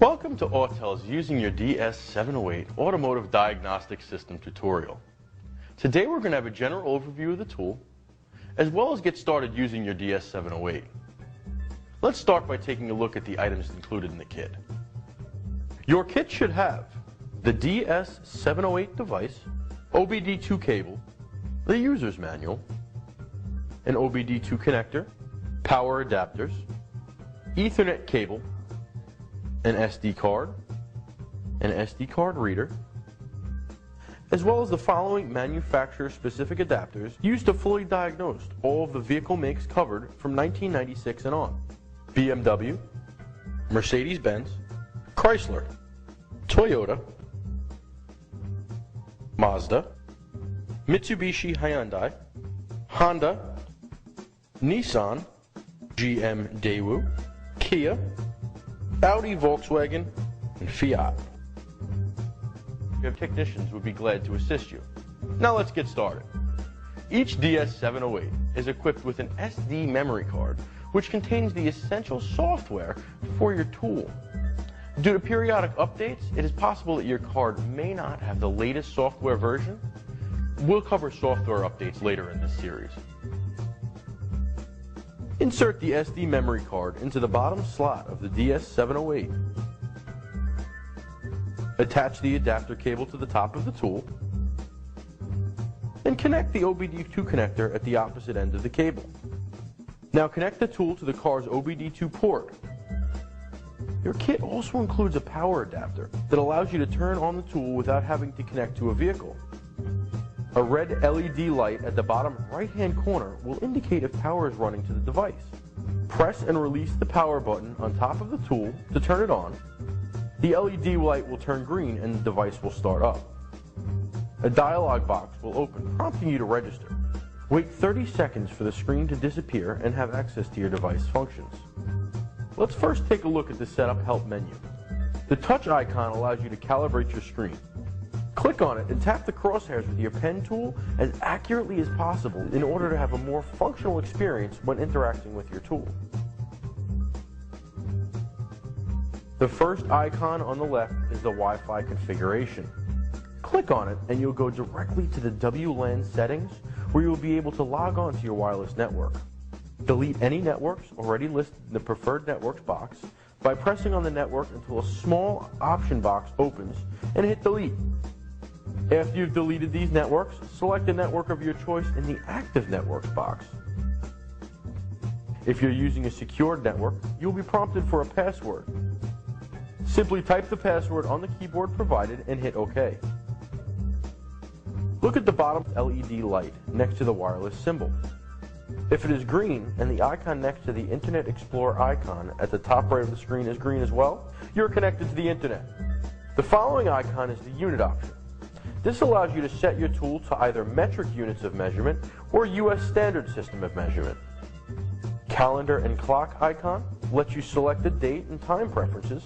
Welcome to Autel's Using Your DS708 Automotive Diagnostic System tutorial. Today we're going to have a general overview of the tool, as well as get started using your DS708. Let's start by taking a look at the items included in the kit. Your kit should have the DS708 device, OBD2 cable, the user's manual, an OBD2 connector, power adapters, Ethernet cable, an SD card, an SD card reader, as well as the following manufacturer-specific adapters used to fully diagnose all of the vehicle makes covered from 1996 and on: BMW, Mercedes-Benz, Chrysler, Toyota, Mazda, Mitsubishi Hyundai, Honda, Nissan, GM Daewoo, Kia, Audi, Volkswagen, and Fiat. Your technicians would be glad to assist you. Now let's get started. Each DS708 is equipped with an SD memory card, which contains the essential software for your tool. Due to periodic updates, it is possible that your card may not have the latest software version. We'll cover software updates later in this series. Insert the SD memory card into the bottom slot of the DS708. Attach the adapter cable to the top of the tool, and connect the OBD2 connector at the opposite end of the cable. Now connect the tool to the car's OBD2 port. Your kit also includes a power adapter that allows you to turn on the tool without having to connect to a vehicle. A red LED light at the bottom right-hand corner will indicate if power is running to the device. Press and release the power button on top of the tool to turn it on. The LED light will turn green and the device will start up. A dialog box will open, prompting you to register. Wait 30 seconds for the screen to disappear and have access to your device functions. Let's first take a look at the Setup Help menu. The touch icon allows you to calibrate your screen. Click on it and tap the crosshairs with your pen tool as accurately as possible in order to have a more functional experience when interacting with your tool. The first icon on the left is the Wi-Fi configuration. Click on it and you'll go directly to the WLAN settings, where you'll be able to log on to your wireless network. Delete any networks already listed in the Preferred Networks box by pressing on the network until a small option box opens and hit delete. After you've deleted these networks, select a network of your choice in the Active Networks box. If you're using a secured network, you'll be prompted for a password. Simply type the password on the keyboard provided and hit OK. Look at the bottom LED light next to the wireless symbol. If it is green and the icon next to the Internet Explorer icon at the top right of the screen is green as well, you're connected to the Internet. The following icon is the unit option. This allows you to set your tool to either metric units of measurement or US standard system of measurement. Calendar and clock icon lets you select the date and time preferences.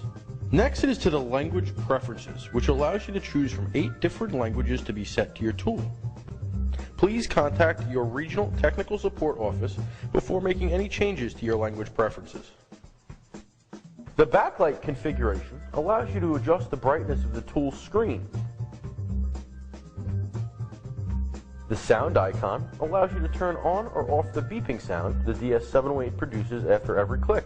Next it is to the language preferences, which allows you to choose from 8 different languages to be set to your tool. Please contact your regional technical support office before making any changes to your language preferences. The backlight configuration allows you to adjust the brightness of the tool's screen. The sound icon allows you to turn on or off the beeping sound the DS708 produces after every click.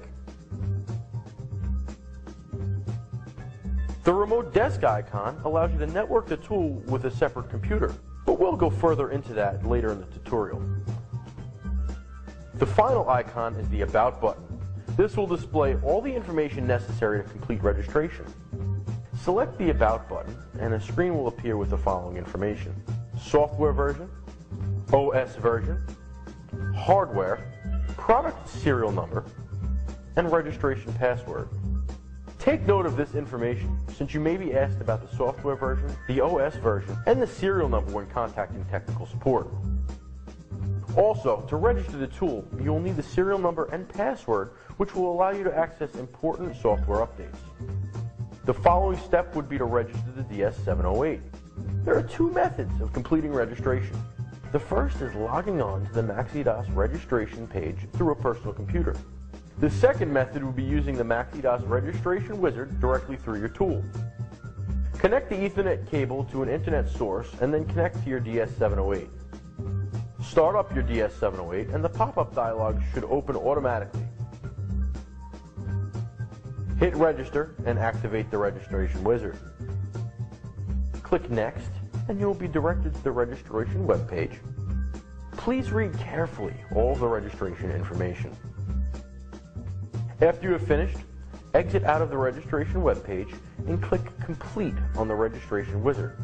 The remote desk icon allows you to network the tool with a separate computer, but we'll go further into that later in the tutorial. The final icon is the About button. This will display all the information necessary to complete registration. Select the About button and a screen will appear with the following information: software version, OS version, hardware, product serial number, and registration password. Take note of this information since you may be asked about the software version, the OS version, and the serial number when contacting technical support. Also, to register the tool, you will need the serial number and password, which will allow you to access important software updates. The following step would be to register the DS708. There are 2 methods of completing registration. The first is logging on to the MaxiDAS registration page through a personal computer. The second method would be using the MaxiDAS registration wizard directly through your tool. Connect the Ethernet cable to an internet source and then connect to your DS708. Start up your DS708 and the pop-up dialog should open automatically. Hit register and activate the registration wizard. Click next and you will be directed to the registration webpage. Please read carefully all the registration information. After you have finished, exit out of the registration webpage and click Complete on the registration wizard.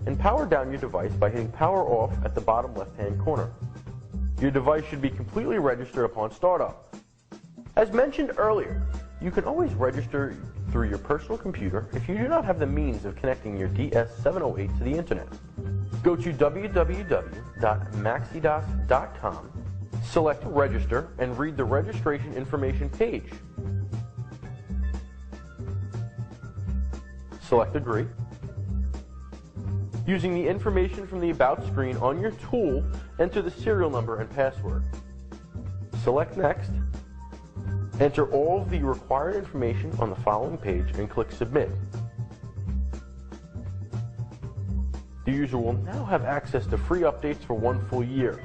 And power down your device by hitting Power Off at the bottom left-hand corner. Your device should be completely registered upon startup. As mentioned earlier, you can always register through your personal computer if you do not have the means of connecting your DS708 to the internet. Go to www.maxidas.com, select Register, and read the registration information page. Select Agree. Using the information from the About screen on your tool, enter the serial number and password. Select Next. Enter all of the required information on the following page and click Submit. The user will now have access to free updates for 1 full year.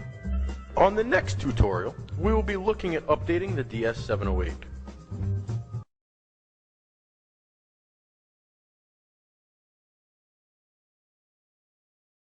On the next tutorial, we will be looking at updating the DS708.